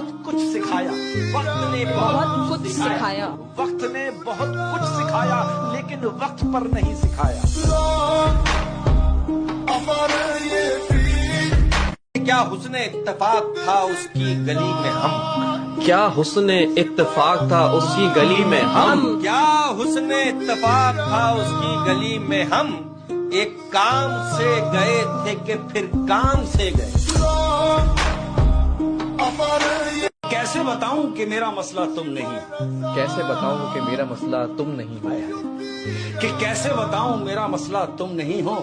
बहुत कुछ सिखाया, वक्त ने बहुत कुछ सिखाया, वक्त ने बहुत कुछ सिखाया, लेकिन वक्त पर नहीं सिखाया। क्या हुस्न इत्तेफाक था उसकी गली में हम, क्या हुस्न इत्तेफाक था उसकी गली में हम, क्या हुस्न इत्तेफाक था उसकी गली में हम, एक काम से गए थे कि फिर काम से गए। कैसे बताऊं कि मेरा मसला तुम नहीं, कैसे बताऊं कि मेरा मसला तुम नहीं हो, कि कैसे बताऊं मेरा मसला तुम नहीं हो,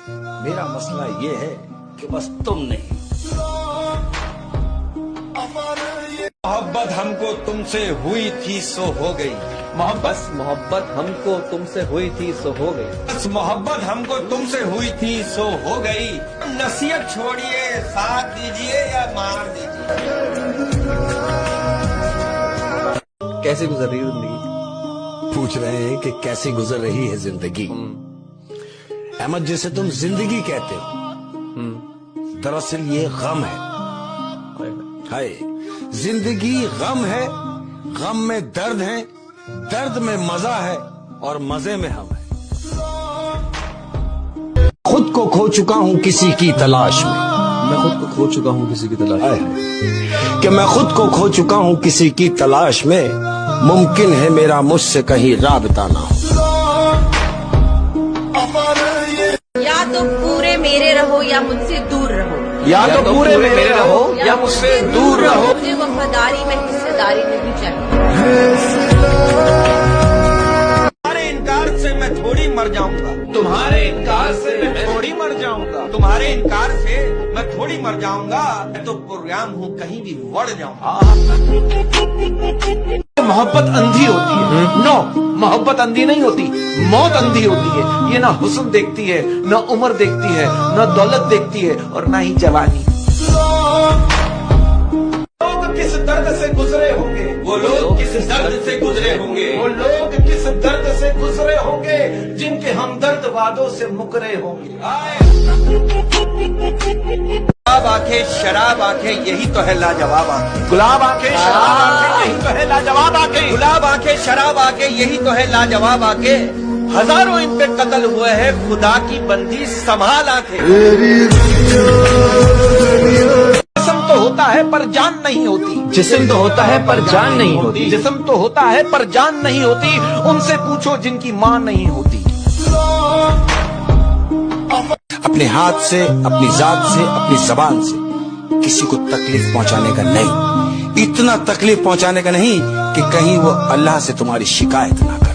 मेरा मसला ये है कि बस तुम नहीं। मोहब्बत हमको तुमसे हुई थी सो हो गई, मोहब्बत हमको तुमसे हुई थी सो हो गई, बस मोहब्बत हमको तुमसे हुई थी सो हो गई। नसीहत छोड़िए, साथ दीजिए या मार दीजिए। कैसे गुजर रही है जिंदगी? पूछ रहे हैं कि कैसे गुजर रही है जिंदगी। अहमद, जिसे तुम जिंदगी कहते हो, दरअसल ये गम है। हाय, जिंदगी गम है, गम में दर्द है, दर्द में मजा है और मजे में हम है। खुद को खो चुका हूँ किसी की तलाश में, मैं खुद को खो चुका हूँ किसी की तलाश में, कि मैं खुद को खो चुका हूँ किसी की तलाश में, मुमकिन है मेरा मुझसे कहीं राबता ना हो। या तो पूरे मेरे रहो या मुझसे दूर रहो, या तो पूरे मेरे रहो या मुझसे दूर रहो। मुझे वफादारी में हिस्सेदारी नहीं चाहिए। तुम्हारे इनकार से मैं थोड़ी मर जाऊंगा, तुम्हारे इनकार से मैं थोड़ी मर जाऊंगा, तुम्हारे इनकार से मैं थोड़ी मर जाऊंगा। मैं तो प्रोग्राम हूँ कहीं भी बढ़ जाऊंगा। मोहब्बत अंधी होती है, नो, मोहब्बत अंधी नहीं होती, मौत अंधी होती है। ये ना हुस्न देखती है, ना उम्र देखती है, ना दौलत देखती है और ना ही जवानी। लोग किस दर्द से गुजरे होंगे, वो लोग किस दर्द से गुजरे होंगे, वो लोग किस दर्द से गुजरे होंगे, जिनके हमदर्द वादों से मुकरे होंगे। गुलाब आंखें, शराब आंखें, यही तो है लाजवाब आंखें। गुलाब आंखें, शराब आंखें, यही तो है लाजवाब आंखें। गुलाब आंखें, शराब आंखें, यही तो है लाजवाब आंखें। हजारों इन पे कत्ल हुए हैं, खुदा की बंदी संभाल आंखें। जिस्म तो होता है पर जान नहीं होती, जिस्म तो होता है पर जान नहीं होती, जिस्म तो होता है पर जान नहीं होती। उनसे पूछो जिनकी मां नहीं होती। अपने हाथ से, अपनी जात से, अपनी जबान से किसी को तकलीफ पहुंचाने का नहीं, इतना तकलीफ पहुंचाने का नहीं कि कहीं वो अल्लाह से तुम्हारी शिकायत ना कर।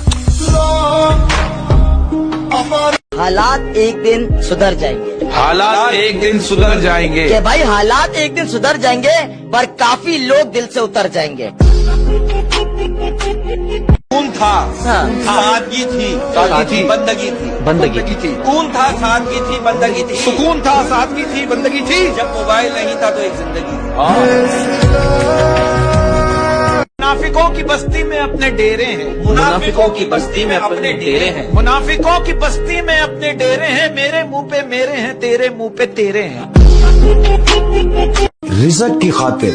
हालात एक दिन सुधर जाएंगे, हालात एक दिन सुधर जाएंगे, कि भाई हालात एक दिन सुधर जाएंगे, पर काफी लोग दिल से उतर जाएंगे। खून था, सादगी थी, बंदगी थी, बंदगी थी। खून था, सादगी थी, बंदगी थी। सुकून था, सादगी थी, बंदगी थी। जब मोबाइल नहीं था तो एक जिंदगी थी। मुनाफिकों की बस्ती में अपने डेरे हैं, मुनाफिकों की बस्ती में अपने डेरे हैं, मुनाफिकों की बस्ती में अपने डेरे हैं। मेरे मुंह पे मेरे हैं, तेरे मुंह पे तेरे हैं। रिज़्क की खातिर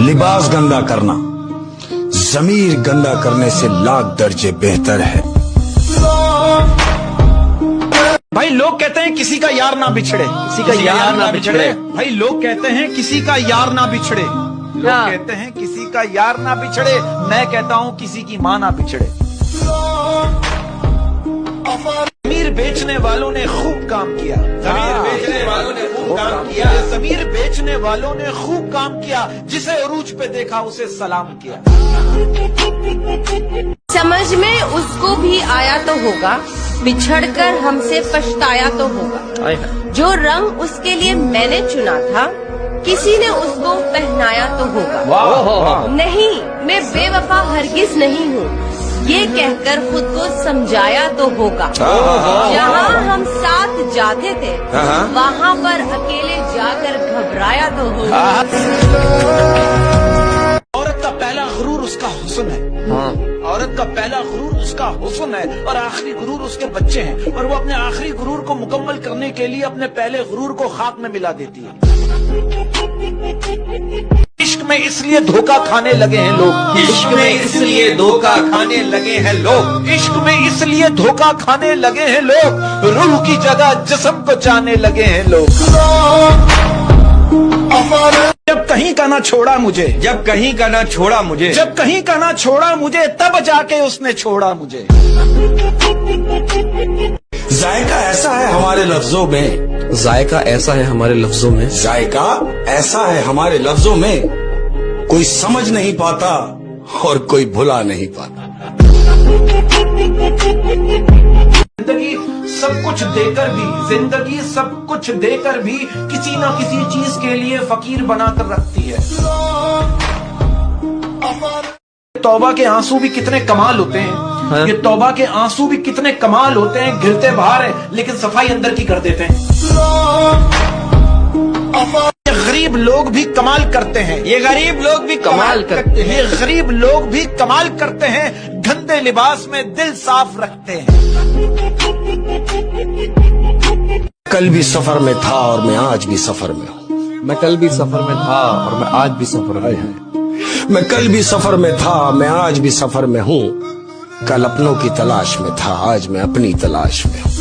लिबास गंदा करना ज़मीर गंदा करने से लाख दर्जे बेहतर है। भाई लोग कहते हैं किसी का यार ना बिछड़े, किसी का यार ना बिछड़े। भाई लोग कहते हैं किसी का यार ना बिछड़े, लोग कहते हैं किसी का यार ना बिछड़े। मैं कहता हूँ किसी की माँ ना बिछड़े। ज़मीर बेचने वालों ने खूब काम किया, ज़मीर बेचने वालों ने खूब काम किया, ज़मीर बेचने वालों ने खूब काम किया। जिसे अरूज पे देखा उसे सलाम किया। समझ में उसको भी आया तो होगा, बिछड़कर हमसे पछताया तो होगा। जो रंग उसके लिए मैंने चुना था, किसी ने उसको पहनाया तो होगा। नहीं, मैं बेवफा हरगिज नहीं हूँ, ये कहकर खुद को समझाया तो होगा। जहाँ हम साथ जाते थे, वहाँ पर अकेले जाकर घबराया तो होगा। औरत का पहला गुरूर उसका हुस्न है, औरत का पहला गुरूर उसका हुस्न है और आखिरी गुरूर उसके बच्चे हैं। और वो अपने आखिरी गुरूर को मुकम्मल करने के लिए अपने पहले गुरूर को खाक में मिला देती है। इश्क में इसलिए धोखा खाने लगे हैं लोग, इश्क में इसलिए धोखा खाने लगे हैं लोग, इश्क में इसलिए धोखा खाने लगे हैं लोग, रूह की जगह जिस्म को जाने लगे हैं लोग। जब कहीं का ना छोड़ा मुझे, जब कहीं का ना छोड़ा मुझे, जब कहीं का ना छोड़ा मुझे, तब जाके उसने छोड़ा मुझे। जायका ऐसा है हमारे लफ्जों में, जायका ऐसा है हमारे लफ्जों में, जायका ऐसा है हमारे लफ्जों में, कोई समझ नहीं पाता और कोई भुला नहीं पाता। जिंदगी सब कुछ देकर भी, जिंदगी सब कुछ देकर भी किसी ना किसी चीज के लिए फकीर बनाकर रखती है। तौबा के आंसू भी कितने कमाल होते हैं, ये तौबा के आंसू भी कितने कमाल होते हैं, गिरते बाहर है लेकिन सफाई अंदर की कर देते हैं। ये गरीब लोग भी कमाल करते हैं, ये गरीब लोग भी कमाल करते हैं, ये गरीब लोग भी कमाल करते हैं, गंदे लिबास में दिल साफ रखते हैं। कल भी सफर में था और मैं आज भी सफर में हूँ। मैं कल भी सफर में था और मैं आज भी सफर में हूँ। मैं कल भी सफर में था, मैं आज भी सफर में हूँ। कल अपनों की तलाश में था, आज मैं अपनी तलाश में हूँ।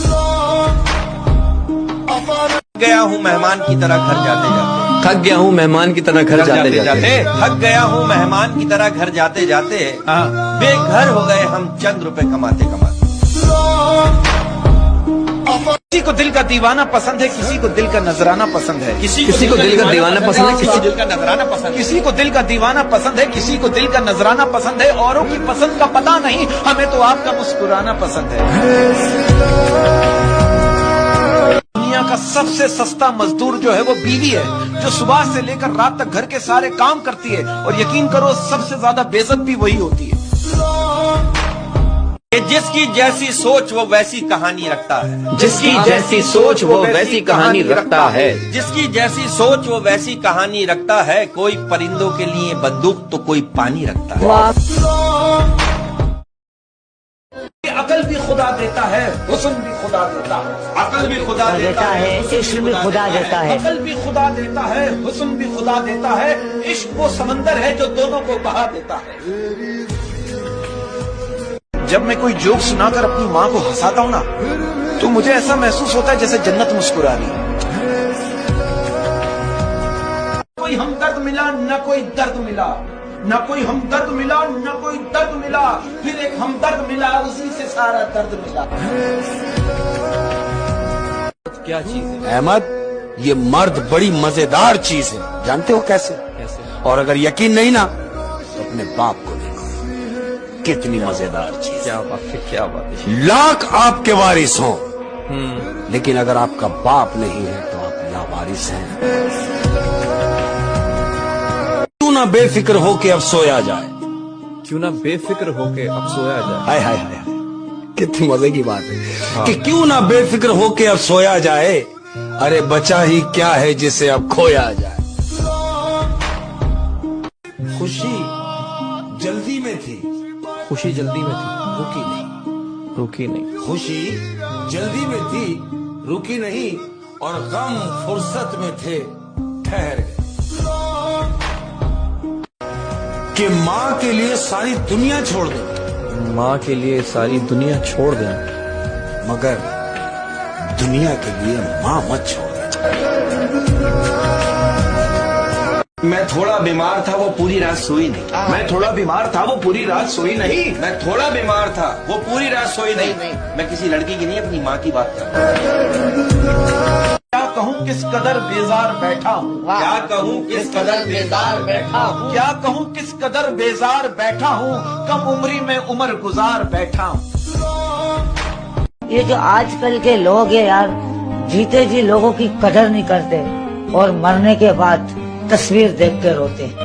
गया हूँ मेहमान की तरह घर जाते जाते, थक गया हूँ मेहमान की तरह घर जाते जाते, थक गया हूँ मेहमान की तरह घर जाते जाते, बेघर हो गए हम चंद रुपए कमाते कमाते। किसी को दिल का दीवाना पसंद है, किसी को दिल का नजराना पसंद है, किसी को दिल का दीवाना पसंद है, किसी को दिल का नजराना पसंद है, किसी को दिल का दीवाना पसंद है, किसी को दिल का नजराना पसंद है। औरों की पसंद का पता नहीं, हमें तो आपका मुस्कुराना पसंद है। दुनिया का सबसे सस्ता मजदूर जो है वो बीवी है, जो सुबह से लेकर रात तक घर के सारे काम करती है, और यकीन करो सबसे ज्यादा बेइज्जत भी वही होती है। जिसकी जैसी सोच वो वैसी कहानी रखता है, जिसकी जैसी सोच वो वैसी कहानी रखता है, जिसकी जैसी सोच वो वैसी कहानी रखता है। कोई परिंदों के लिए बंदूक तो कोई पानी रखता है। अकल भी खुदा देता है, हुस्न भी खुदा देता है, अकल भी खुदा देता है, इश्क भी खुदा देता है। अकल भी खुदा देता है, हुस्न भी खुदा देता है। इश्क वो समंदर है जो दोनों को बहा देता है। जब मैं कोई जोक सुनाकर अपनी माँ को हंसाता हूँ ना, तो मुझे ऐसा महसूस होता है जैसे जन्नत मुस्कुरा रही है। कोई हमदर्द मिला न कोई दर्द मिला, न कोई हमदर्द मिला न कोई दर्द मिला, फिर एक हमदर्द मिला, उसी से सारा दर्द मिला। क्या चीज है? अहमद, ये मर्द बड़ी मजेदार चीज है, जानते हो कैसे? और अगर यकीन नहीं ना तो अपने बाप को देखो, कितनी मजेदार चीज। क्या बात है, क्या बात है। लाख आपके वारिस हों, लेकिन अगर आपका बाप नहीं है तो आप लावारिस हैं। क्यों ना बेफिक्र होके अब सोया जाए, क्यों ना बेफिक्र होके अब सोया जाए। हाय हाय हाय, कितनी मजे की बात है कि क्यों ना बेफिक्र होके अब सोया जाए। अरे बचा ही क्या है जिसे अब खोया जाए। खुशी जल्दी में थी, खुशी जल्दी में थी, रुकी नहीं, रुकी नहीं। खुशी जल्दी में थी, रुकी नहीं, और गम फुर्सत में थे, ठहर गए। कि माँ के लिए सारी दुनिया छोड़ दें, माँ के लिए सारी दुनिया छोड़ दें, मगर दुनिया के लिए माँ मत छोड़ दें। मैं थोड़ा बीमार था वो पूरी रात सोई नहीं, मैं थोड़ा बीमार था वो पूरी रात सोई नहीं, मैं थोड़ा बीमार था वो पूरी रात सोई नहीं। मैं किसी लड़की की नहीं, अपनी माँ की बात कर रहा हूँ। क्या कहूँ किस कदर बेजार बैठा हूँ, क्या कहूँ किस कदर बेजार बैठा हूँ, क्या कहूँ किस कदर बेजार बैठा हूँ, कम उम्री में उम्र गुजार बैठा हूँ। ये जो आजकल के लोग हैं यार, जीते जी लोगों की कदर नहीं करते और मरने के बाद तस्वीर देख के रोते हैं।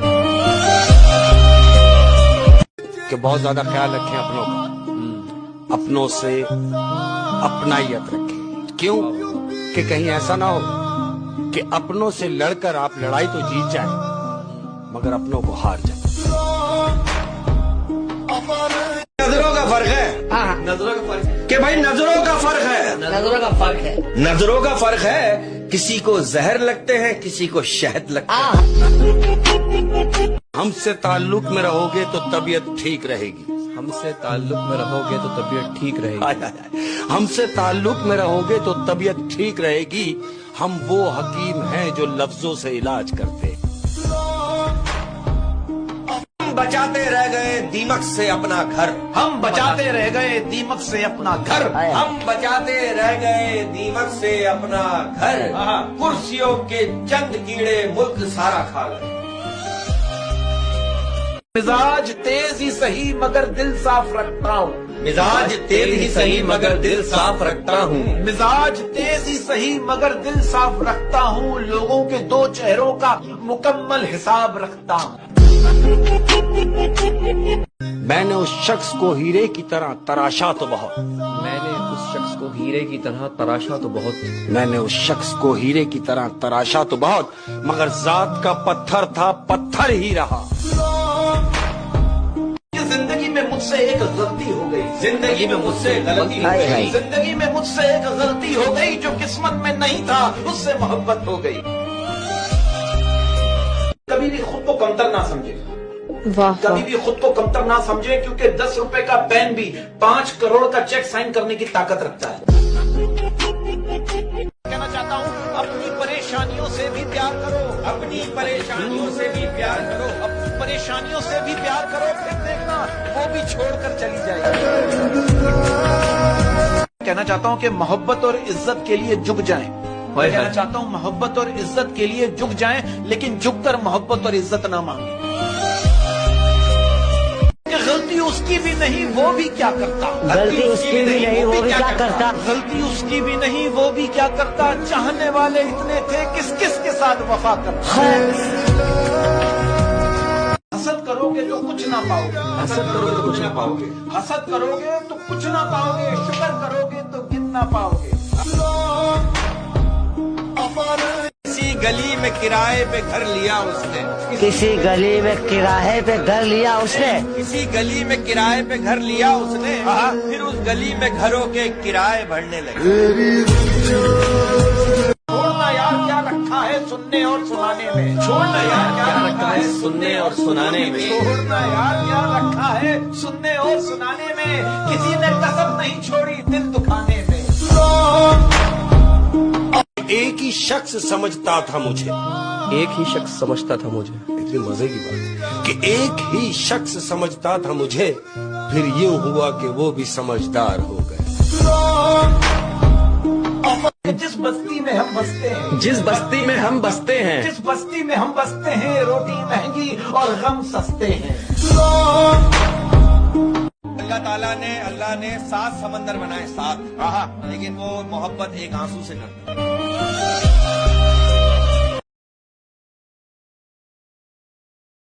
कि बहुत ज्यादा ख्याल रखें अपनों का, अपनों से अपनाइयत रखें। क्यों? कि कहीं ऐसा ना हो कि अपनों से लड़कर आप लड़ाई तो जीत जाएं, मगर अपनों को हार जाए। नजरों का फर्क है, नजरों का फर्क है कि भाई नजरों का फर्क है, नजरों का फर्क है। नजरों का फर्क है। किसी को जहर लगते हैं, किसी को शहद लगता है। ہم سے تعلق میں رہو گے تو طبیعت ٹھیک رہے گی. ہم سے تعلق میں رہو گے تو طبیعت ٹھیک رہے گی. ہم سے تعلق میں رہو گے تو طبیعت ٹھیک رہے گی. ہم وہ حکیم ہیں جو لفظوں سے علاج کرتے. ہم بچاتے رہ گئے دیمک سے اپنا گھر. ہم بچاتے رہ گئے دیمک سے اپنا گھر. ہم بچاتے رہ گئے دیمک سے اپنا گھر. کرسیوں کے چند کیڑے ملک سارا کھا گئے. مزاج تیز ہی صحیح مگر دل صاف رکھتا ہوں. مزاج تیز ہی صحیح مگر دل صاف رکھتا ہوں. مزاج تیز ہی صحیح مگر دل صاف رکھتا ہوں. لوگوں کے دو چہروں کا مکمل حساب رکھتا ہوں. میں نے اس شخص کو ہیرے کی طرح تراشا تو بہت. میں نے اس شخص کو ہیرے کی طرح تراشا تو بہت. میں نے اس شخص کو ہیرے کی طرح تراشا تو بہت مگر ذات کا پتھر تھا پتھر ہی رہا. زندگی میں مجھ سے ایک غلطی ہو گئی. زندگی میں مجھ سے غلطی ہو گئی. زندگی میں مجھ سے ایک غلطی ہو گئی. جو قسمت میں نہیں تھا اس سے محبت ہو گئی. کبھی بھی خود کو کمتر نہ سمجھے. کبھی بھی خود کو کمتر نہ سمجھے کیونکہ 10 روپے کا پین بھی 5 کروڑ کا چیک سائن کرنے کی طاقت رکھتا ہے. کہنا چاہتا ہوں اپنی پریشانیوں سے بھی پیار کرو. اپنی پریشانیوں سے بھی پیار کرو. اپنی پریشانیوں سے بھی پیار کرو. پھر دیکھنا وہ بھی چھوڑ کر چلی جائے گی. کہنا چاہتا ہوں کہ محبت اور عزت کے لیے جھک جائیں. میں کہنا چاہتا ہوں محبت اور عزت کے لیے جھک جائیں لیکن جھک کر محبت اور عزت نہ مانگیں. غلطی اس کی بھی نہیں وہ بھی کیا کرتا. غلطی اس کی بھی نہیں وہ بھی کیا کرتا. غلطی اس کی بھی نہیں وہ بھی کیا کرتا. چاہنے والے اتنے تھے کس کس کے ساتھ وفا کرتا. حسد کرو گے تو کچھ نہ پاؤ گے. حسد کرو گے تو کچھ نہ پاؤ گے. حسد کرو گے تو کچھ نہ پاؤ گے. شکر کرو گے تو کتنا پاؤ گے. کسی گلی میں کرائے پہ گھر لیا اس نے. کسی گلی میں کرائے پہ گھر لیا اس نے. کسی گلی میں کرائے پہ گھر لیا اس نے. پھر اس گلی میں گھروں کے کرائے بڑھنے لگے. چھوڑنا یار کیا رکھا ہے سننے اور سنانے میں. چھوڑنا یار کیا رکھا ہے سننے اور سنانے میں. چھوڑنا یار کیا رکھا ہے سننے اور سنانے میں. کسی نے کسر نہیں چھوڑی دل دکھانے میں. ایک ہی شخص سمجھتا تھا مجھے. ایک ہی شخص سمجھتا تھا مجھے. اتنی مزے کی بات کہ ایک ہی شخص سمجھتا تھا مجھے. پھر یوں ہوا کہ وہ بھی سمجھدار ہو گئے. جس بستی میں ہم بستے ہیں. جس بستی میں ہم بستے ہیں. جس بستی میں ہم بستے ہیں روٹی مہنگی اور غم سستے ہیں. اللہ نے 7 سمندر بنائے 7. لیکن وہ محبت ایک آنسو سے کرتا ہے.